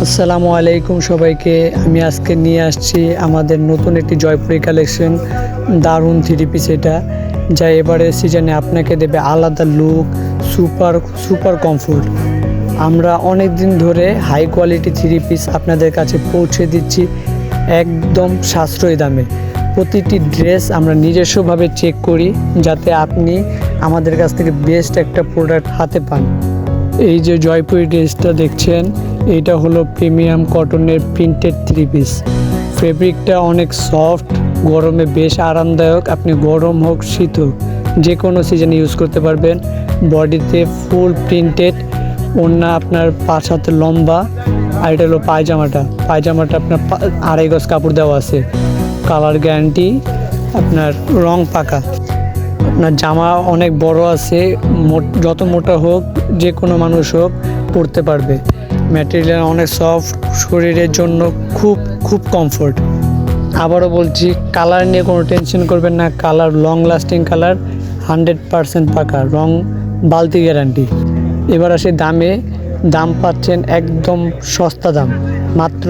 আসসালামু আলাইকুম সবাইকে। আমি আজকে নিয়ে আসছি আমাদের নতুন একটি জয়পুরি কালেকশন, দারুণ থ্রি পিস এটা, যা এবারে সিজনে আপনাকে দেবে আলাদা লুক, সুপার সুপার কমফোর্ট। আমরা অনেক দিন ধরে হাই কোয়ালিটি থ্রি পিস আপনাদের কাছে পৌঁছে দিচ্ছি একদম সাশ্রয়ী দামে। প্রতিটি ড্রেস আমরা নিজস্বভাবে চেক করি যাতে আপনি আমাদের কাছ থেকে বেস্ট একটা প্রোডাক্ট হাতে পান। এই যে জয়পুরি ড্রেসটা দেখছেন, এইটা হলো প্রিমিয়াম কটনের প্রিন্টেড থ্রি পিস। ফেব্রিকটা অনেক সফট, গরমে বেশ আরামদায়ক। আপনি গরম হোক শীত হোক যে কোনো সিজনে ইউজ করতে পারবেন। বডিতে ফুল প্রিন্টেড, ওড়না আপনার 5 হাত লম্বা। আর এটা হলো পায়জামাটা আপনার 2.5 গজ কাপড় দেওয়া আছে। কালার গ্যারান্টি, আপনার রং পাকা। আপনার জামা অনেক বড় আছে, যত মোটা হোক যে কোনো মানুষ হোক পরতে পারবে। ম্যাটেরিয়াল অনেক সফট, শরীরের জন্য খুব খুব কমফোর্ট। আবারও বলছি, কালার নিয়ে কোনো টেনশন করবেন না। কালার লং লাস্টিং কালার, 100% পাকা, রং বালতি গ্যারান্টি। এবার আসে দামে। দাম পাচ্ছেন একদম সস্তা দাম, মাত্র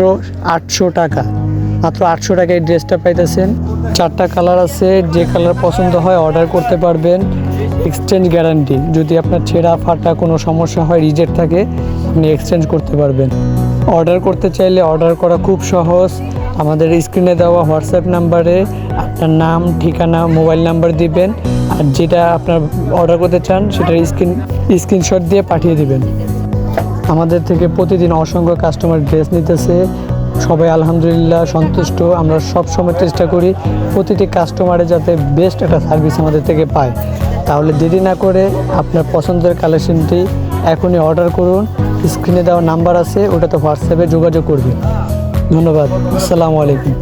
800 টাকা। মাত্র 800 টাকায় এই ড্রেসটা পাইতেছেন। 4টা কালার আছে, যে কালার পছন্দ হয় অর্ডার করতে পারবেন। এক্সচেঞ্জ গ্যারান্টি, যদি আপনার ছেঁড়া ফাটা কোনো সমস্যা হয়, রিজেক্ট থাকে, আপনি এক্সচেঞ্জ করতে পারবেন। অর্ডার করতে চাইলে অর্ডার করা খুব সহজ। আমাদের স্ক্রিনে দেওয়া হোয়াটসঅ্যাপ নাম্বারে আপনার নাম, ঠিকানা, মোবাইল নাম্বার দিবেন, আর যেটা আপনার অর্ডার করতে চান সেটার স্ক্রিনশট দিয়ে পাঠিয়ে দিবেন। আমাদের থেকে প্রতিদিন অসংখ্য কাস্টমার ড্রেস নিতেছে, সবাই আলহামদুলিল্লাহ সন্তুষ্ট। আমরা সব সময় চেষ্টা করি প্রতিটি কাস্টমারে যাতে বেস্ট একটা সার্ভিস আমাদের থেকে পায়। তাহলে দেরি না করে আপনার পছন্দের কালেকশনটি এখনই অর্ডার করুন। স্ক্রিনে দেওয়া নাম্বার আছে, ওটাতে হোয়াটসঅ্যাপে যোগাযোগ করবেন। ধন্যবাদ। আসসালামু আলাইকুম।